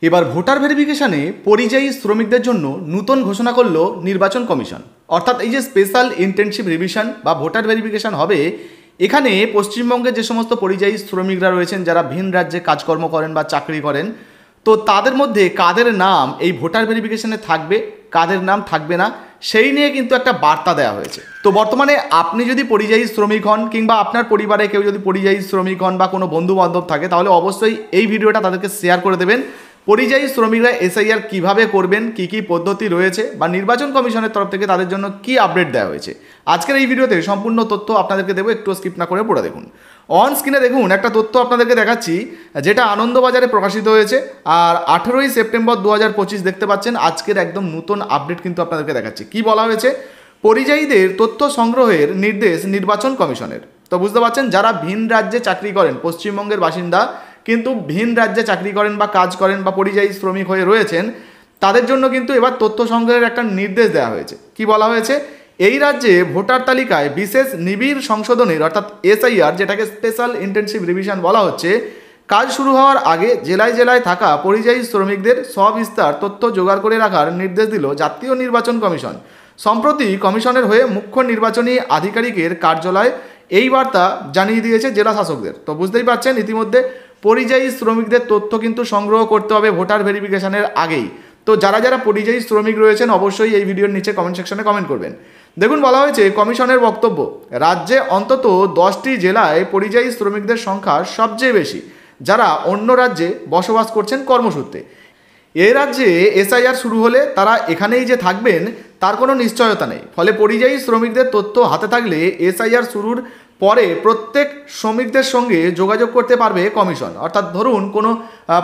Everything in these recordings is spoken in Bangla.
এবার ভোটার ভেরিফিকেশানে পরিযায়ী শ্রমিকদের জন্য নতুন ঘোষণা করল নির্বাচন কমিশন। অর্থাৎ এই যে স্পেশাল ইন্টেনসিভ রিভিশন বা ভোটার ভেরিফিকেশান হবে, এখানে পশ্চিমবঙ্গের যে সমস্ত পরিযায়ী শ্রমিকরা রয়েছেন যারা ভিন রাজ্যে কাজকর্ম করেন বা চাকরি করেন, তো তাদের মধ্যে কাদের নাম এই ভোটার ভেরিফিকেশানে থাকবে, কাদের নাম থাকবে না, সেই নিয়ে কিন্তু একটা বার্তা দেওয়া হয়েছে। তো বর্তমানে আপনি যদি পরিযায়ী শ্রমিক হন কিংবা আপনার পরিবারে কেউ যদি পরিযায়ী শ্রমিক হন বা কোনো বন্ধু বান্ধব থাকে, তাহলে অবশ্যই এই ভিডিওটা তাদেরকে শেয়ার করে দেবেন। পরিযায়ী শ্রমিকরা এসআইআর কীভাবে করবেন, কী কী পদ্ধতি রয়েছে বা নির্বাচন কমিশনের তরফ থেকে তাদের জন্য কী আপডেট দেওয়া হয়েছে, আজকের এই ভিডিওতে সম্পূর্ণ তথ্য আপনাদেরকে দেবো। একটু স্কিপ না করে পড়ে দেখুন। অন স্ক্রিনে দেখুন একটা তথ্য আপনাদেরকে দেখাচ্ছি, যেটা আনন্দবাজারে প্রকাশিত হয়েছে। আর 18ই সেপ্টেম্বর 2025 দেখতে পাচ্ছেন, আজকের একদম নতুন আপডেট কিন্তু আপনাদেরকে দেখাচ্ছি। কি বলা হয়েছে? পরিযায়ীদের তথ্য সংগ্রহের নির্দেশ নির্বাচন কমিশনের। তো বুঝতে পারছেন, যারা ভিন রাজ্যে চাকরি করেন, পশ্চিমবঙ্গের বাসিন্দা কিন্তু ভিন রাজ্যে চাকরি করেন বা কাজ করেন বা পরিযায়ী শ্রমিক হয়ে রয়েছেন, তাদের জন্য কিন্তু এবার তথ্য সংগ্রহের একটা নির্দেশ দেওয়া হয়েছে। কি বলা হয়েছে? এই রাজ্যে ভোটার তালিকায় বিশেষ নিবিড় সংশোধনের অর্থাৎ এসআইআর, যেটাকে স্পেশাল ইন্টেনসিভ রিভিশন বলা হচ্ছে, কাজ শুরু হওয়ার আগে জেলায় জেলায় থাকা পরিযায়ী শ্রমিকদের সবিস্তার তথ্য জোগাড় করে রাখার নির্দেশ দিল জাতীয় নির্বাচন কমিশন। সম্প্রতি কমিশনের হয়ে মুখ্য নির্বাচনী আধিকারিকের কার্যালয় এই বার্তা জানিয়ে দিয়েছে জেলা শাসকদের। তো বুঝতেই পারছেন, ইতিমধ্যে পরিযায়ী শ্রমিকদের তথ্য কিন্তু সংগ্রহ করতে হবে ভোটার ভেরিফিকেশনের আগেই। তো যারা যারা পরিযায়ী শ্রমিক রয়েছেন, অবশ্যই এই ভিডিওর নিচে কমেন্ট সেকশনে কমেন্ট করবেন। দেখুন, বলা হয়েছে কমিশনের বক্তব্য, রাজ্যে অন্তত 10টি জেলায় পরিযায়ী শ্রমিকদের সংখ্যা সবচেয়ে বেশি, যারা অন্য রাজ্যে বসবাস করছেন কর্মসূত্রে। এই রাজ্যে এসআইআর শুরু হলে তারা এখানেই যে থাকবেন তার কোনো নিশ্চয়তা নেই। ফলে পরিযায়ী শ্রমিকদের তথ্য হাতে থাকলে এসআইআর শুরুর পরে প্রত্যেক শ্রমিকদের সঙ্গে যোগাযোগ করতে পারবে কমিশন। অর্থাৎ ধরুন কোনো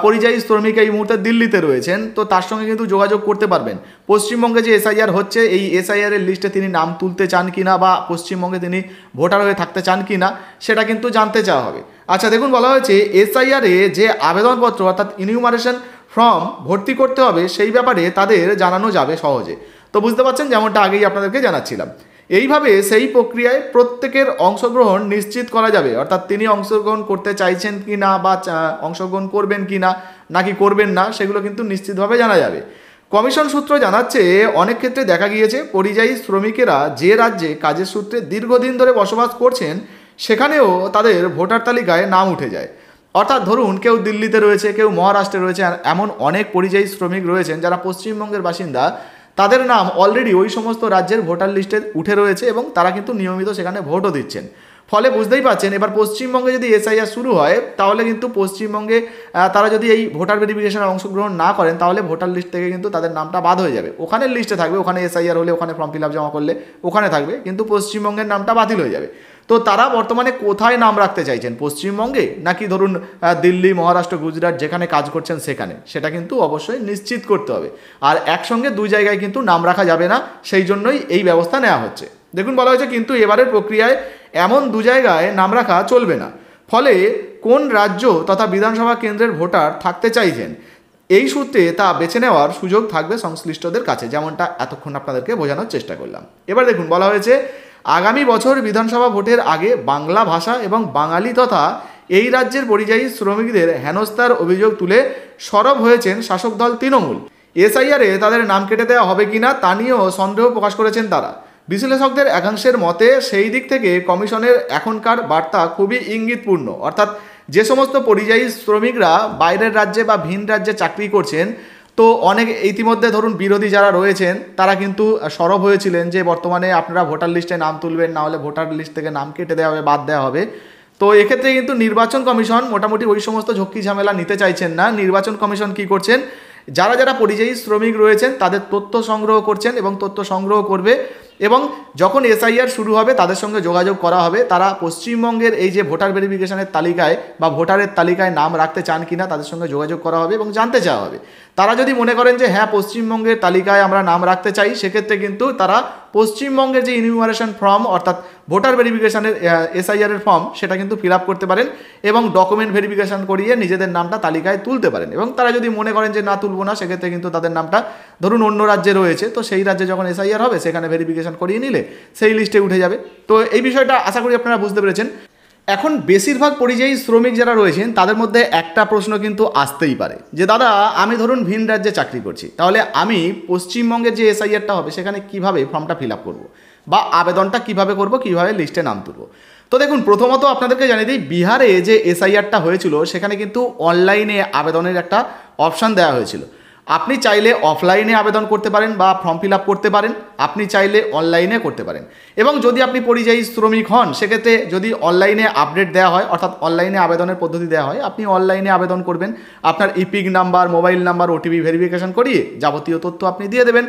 পরিযায়ী শ্রমিক এই মুহূর্তে দিল্লিতে রয়েছেন, তো তার সঙ্গে কিন্তু যোগাযোগ করতে পারবেন। পশ্চিমবঙ্গে যে এসআইআর হচ্ছে, এই এসআইআরের লিস্টে তিনি নাম তুলতে চান কিনা বা পশ্চিমবঙ্গে তিনি ভোটার হয়ে থাকতে চান কিনা, সেটা কিন্তু জানতে চাওয়া হবে। আচ্ছা দেখুন, বলা হয়েছে এসআইআরে যে আবেদনপত্র অর্থাৎ ইনিউমারেশন ফর্ম ভর্তি করতে হবে, সেই ব্যাপারে তাদের জানানো যাবে সহজে। তো বুঝতে পারছেন, যেমনটা আগেই আপনাদেরকে জানাচ্ছিলাম, এইভাবে সেই প্রক্রিয়ায় প্রত্যেকের অংশগ্রহণ নিশ্চিত করা যাবে। অর্থাৎ তিনি অংশগ্রহণ করতে চাইছেন কি না বা অংশগ্রহণ করবেন কি না, নাকি করবেন না, সেগুলো কিন্তু নিশ্চিতভাবে জানা যাবে। কমিশন সূত্র জানাচ্ছে, অনেক ক্ষেত্রে দেখা গিয়েছে পরিযায়ী শ্রমিকেরা যে রাজ্যে কাজের সূত্রে দীর্ঘদিন ধরে বসবাস করছেন, সেখানেও তাদের ভোটার তালিকায় নাম উঠে যায়। অর্থাৎ ধরুন কেউ দিল্লিতে রয়েছে, কেউ মহারাষ্ট্রে রয়েছে, এমন অনেক পরিযায়ী শ্রমিক রয়েছেন যারা পশ্চিমবঙ্গের বাসিন্দা, তাদের নাম অলরেডি ওই সমস্ত রাজ্যের ভোটার লিস্টে উঠে রয়েছে এবং তারা কিন্তু নিয়মিত সেখানে ভোটও দিচ্ছেন। ফলে বুঝতেই পারছেন, এবার পশ্চিমবঙ্গে যদি এসআইআর শুরু হয়, তাহলে কিন্তু পশ্চিমবঙ্গে তারা যদি এই ভোটার ভেরিফিকেশনে অংশগ্রহণ না করেন, তাহলে ভোটার লিস্ট থেকে কিন্তু তাদের নামটা বাদ হয়ে যাবে। ওখানের লিস্টে থাকবে, ওখানে এসআইআর হলে ওখানে ফর্ম ফিল আপ জমা করলে ওখানে থাকবে, কিন্তু পশ্চিমবঙ্গের নামটা বাতিল হয়ে যাবে। তো তারা বর্তমানে কোথায় নাম রাখতে চাইছেন, পশ্চিমবঙ্গে নাকি ধরুন দিল্লি, মহারাষ্ট্র, গুজরাট যেখানে কাজ করছেন সেখানে, সেটা কিন্তু অবশ্যই নিশ্চিত করতে হবে। আর একসঙ্গে দুই জায়গায় কিন্তু নাম রাখা যাবে না, সেই জন্যই এই ব্যবস্থা নেওয়া হচ্ছে। দেখুন, বলা হয়েছে কিন্তু এবারের প্রক্রিয়ায় এমন দু জায়গায় নাম রাখা চলবে না। ফলে কোন রাজ্য তথা বিধানসভা কেন্দ্রের ভোটার থাকতে চাইছেন, এই সূত্রে তা বেছে নেওয়ার সুযোগ থাকবে সংশ্লিষ্টদের কাছে, যেমনটা এতক্ষণ আপনাদেরকে বোঝানোর চেষ্টা করলাম। এবার দেখুন, বলা হয়েছে আগামী বছর বিধানসভা ভোটের আগে বাংলা ভাষা এবং বাঙালি তথা এই রাজ্যের পরিযায়ী শ্রমিকদের হেনস্থার অভিযোগ তুলে সরব হয়েছেন শাসক দল তৃণমূল। এসআইআরে তাদের নাম কেটে দেওয়া হবে কিনা তা নিয়েও সন্দেহ প্রকাশ করেছেন তারা। বিশ্লেষকদের একাংশের মতে সেই দিক থেকে কমিশনের এখনকার বার্তা খুবই ইঙ্গিতপূর্ণ। অর্থাৎ যে সমস্ত পরিযায়ী শ্রমিকরা বাইরের রাজ্যে বা ভিন রাজ্যে চাকরি করছেন, তো অনেক ইতিমধ্যে ধরুন বিরোধী যারা রয়েছেন তারা কিন্তু সরব হয়েছিলেন যে বর্তমানে আপনারা ভোটার লিস্টে নাম তুলবেন, না হলে ভোটার লিস্ট থেকে নাম কেটে দেওয়া হবে, বাদ দেওয়া হবে। তো এক্ষেত্রে কিন্তু নির্বাচন কমিশন মোটামুটি ওই সমস্ত ঝক্কি ঝামেলা নিতে চাইছেন না। নির্বাচন কমিশন কি করছেন, যারা যারা পরিযায়ী শ্রমিক রয়েছেন তাদের তথ্য সংগ্রহ করছেন এবং তথ্য সংগ্রহ করবে, এবং যখন এসআইআর শুরু হবে তাদের সঙ্গে যোগাযোগ করা হবে। তারা পশ্চিমবঙ্গের এই যে ভোটার ভেরিফিকেশনের তালিকায় বা ভোটারের তালিকায় নাম রাখতে চান কিনা তাদের সঙ্গে যোগাযোগ করা হবে এবং জানতে চাওয়া হবে। তারা যদি মনে করেন যে হ্যাঁ পশ্চিমবঙ্গের তালিকায় আমরা নাম রাখতে চাই, সেক্ষেত্রে কিন্তু তারা পশ্চিমবঙ্গের যে ইনিউমারেশন ফর্ম অর্থাৎ ভোটার ভেরিফিকেশনের এসআইআরের ফর্ম, সেটা কিন্তু ফিল আপ করতে পারেন এবং ডকুমেন্ট ভেরিফিকেশন করিয়ে নিজেদের নামটা তালিকায় তুলতে পারেন। এবং তারা যদি মনে করেন যে না তুলব না, সেক্ষেত্রে কিন্তু তাদের নামটা ধরুন অন্য রাজ্যে রয়েছে, তো সেই রাজ্যে যখন এসআইআর হবে সেখানে ভেরিফিকেশন করিয়ে নিলে সেই লিস্টে উঠে যাবে। তো এই বিষয়টা আশা করি আপনারা বুঝতে পেরেছেন। এখন বেশিরভাগ পরিযায়ী শ্রমিক যারা রয়েছেন তাদের মধ্যে একটা প্রশ্ন কিন্তু আসতেই পারে যে দাদা আমি ধরুন ভিন রাজ্যে চাকরি করছি, তাহলে আমি পশ্চিমবঙ্গের যে এসআইআরটা হবে সেখানে কিভাবে ফর্মটা ফিল আপ করবো বা আবেদনটা কিভাবে করব, কিভাবে লিস্টে নাম তুলব। তো দেখুন, প্রথমত আপনাদেরকে জানিয়ে দিই, বিহারে যে এসআইআরটা হয়েছিল সেখানে কিন্তু অনলাইনে আবেদনের একটা অপশান দেওয়া হয়েছিল। আপনি চাইলে অফলাইনে আবেদন করতে পারেন বা ফর্ম ফিল আপ করতে পারেন, আপনি চাইলে অনলাইনে করতে পারেন। এবং যদি আপনি পরিযায়ী শ্রমিক হন সেক্ষেত্রে যদি অনলাইনে আপডেট দেওয়া হয়, অর্থাৎ অনলাইনে আবেদনের পদ্ধতি দেওয়া হয়, আপনি অনলাইনে আবেদন করবেন। আপনার epic number, mobile number, OTP verification করিয়ে যাবতীয় তথ্য আপনি দিয়ে দেবেন,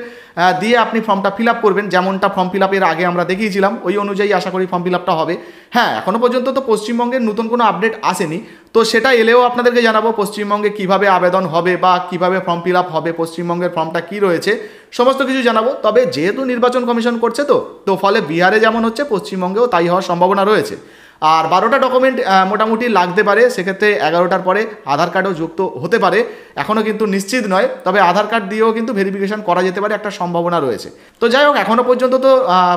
দিয়ে আপনি ফর্মটা ফিল আপ করবেন। যেমনটা ফর্ম ফিল আপের আগে আমরা দেখিয়েছিলাম ওই অনুযায়ী আশা করি ফর্ম ফিল আপটা হবে। হ্যাঁ, এখনও পর্যন্ত তো পশ্চিমবঙ্গের নতুন কোনো আপডেট আসেনি, তো সেটা এলেও আপনাদেরকে জানাবো পশ্চিমবঙ্গে কিভাবে আবেদন হবে বা কিভাবে ফর্ম ফিল আপ হবে, পশ্চিমবঙ্গের ফর্মটা কী রয়েছে সমস্ত কিছু জানাবো। তবে যেহেতু নির্বাচন কমিশন করছে তো ফলে বিহারে যেমন হচ্ছে পশ্চিমবঙ্গেও তাই হওয়ার সম্ভাবনা রয়েছে। আর 12টা ডকুমেন্ট মোটামুটি লাগতে পারে, সেক্ষেত্রে 11টার পরে আধার কার্ডও যুক্ত হতে পারে, এখনও কিন্তু নিশ্চিত নয়, তবে আধার কার্ড দিয়েও কিন্তু ভেরিফিকেশন করা যেতে পারে, একটা সম্ভাবনা রয়েছে। তো যাই হোক, এখনও পর্যন্ত তো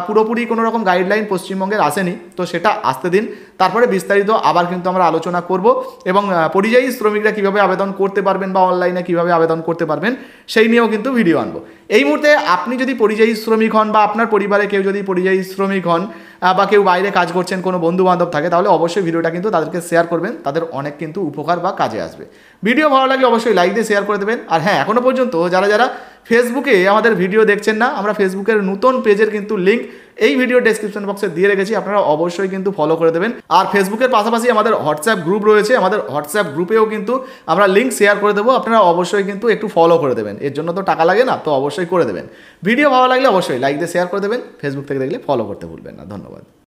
পুরোপুরি কোনো রকম গাইডলাইন পশ্চিমবঙ্গের আসেনি, তো সেটা আসতে দিন, তারপরে বিস্তারিত আবার কিন্তু আমরা আলোচনা করব এবং পরিযায়ী শ্রমিকরা কীভাবে আবেদন করতে পারবেন বা অনলাইনে কীভাবে আবেদন করতে পারবেন সেই নিয়েও কিন্তু ভিডিও আনবো। এই মুহূর্তে আপনি যদি পরিযায়ী শ্রমিক হন বা আপনার পরিবারে কেউ যদি পরিযায়ী শ্রমিক হন বা কেউ বাইরে কাজ করছেন, কোনো বন্ধু বান্ধব থাকে, তাহলে অবশ্যই ভিডিওটা কিন্তু তাদেরকে শেয়ার করবেন, তাদের অনেক কিন্তু উপকার বা কাজে আসবে। ভিডিও ভালো লাগলে অবশ্যই লাইক দিয়ে শেয়ার করে দেবেন। আর হ্যাঁ, এখনও পর্যন্ত যারা ফেসবুকে আমাদের ভিডিও দেখছেন না, আমরা ফেসবুকের নতুন পেজের কিন্তু লিঙ্ক এই ভিডিও ডেসক্রিপশন বক্সে দিয়ে রেখেছি, আপনারা অবশ্যই কিন্তু ফলো করে দেবেন। আর ফেসবুকের পাশাপাশি আমাদের হোয়াটসঅ্যাপ গ্রুপ রয়েছে, আমাদের হোয়াটসঅ্যাপ গ্রুপেও কিন্তু আমরা লিঙ্ক শেয়ার করে দেবো, আপনারা অবশ্যই কিন্তু একটু ফলো করে দেবেন, এর জন্য তো টাকা লাগে না, তো অবশ্যই করে দেবেন। ভিডিও ভালো লাগলে অবশ্যই লাইক দিয়ে শেয়ার করে দেবেন, ফেসবুক থেকে দেখলে ফলো করতে ভুলবেন না। ধন্যবাদ।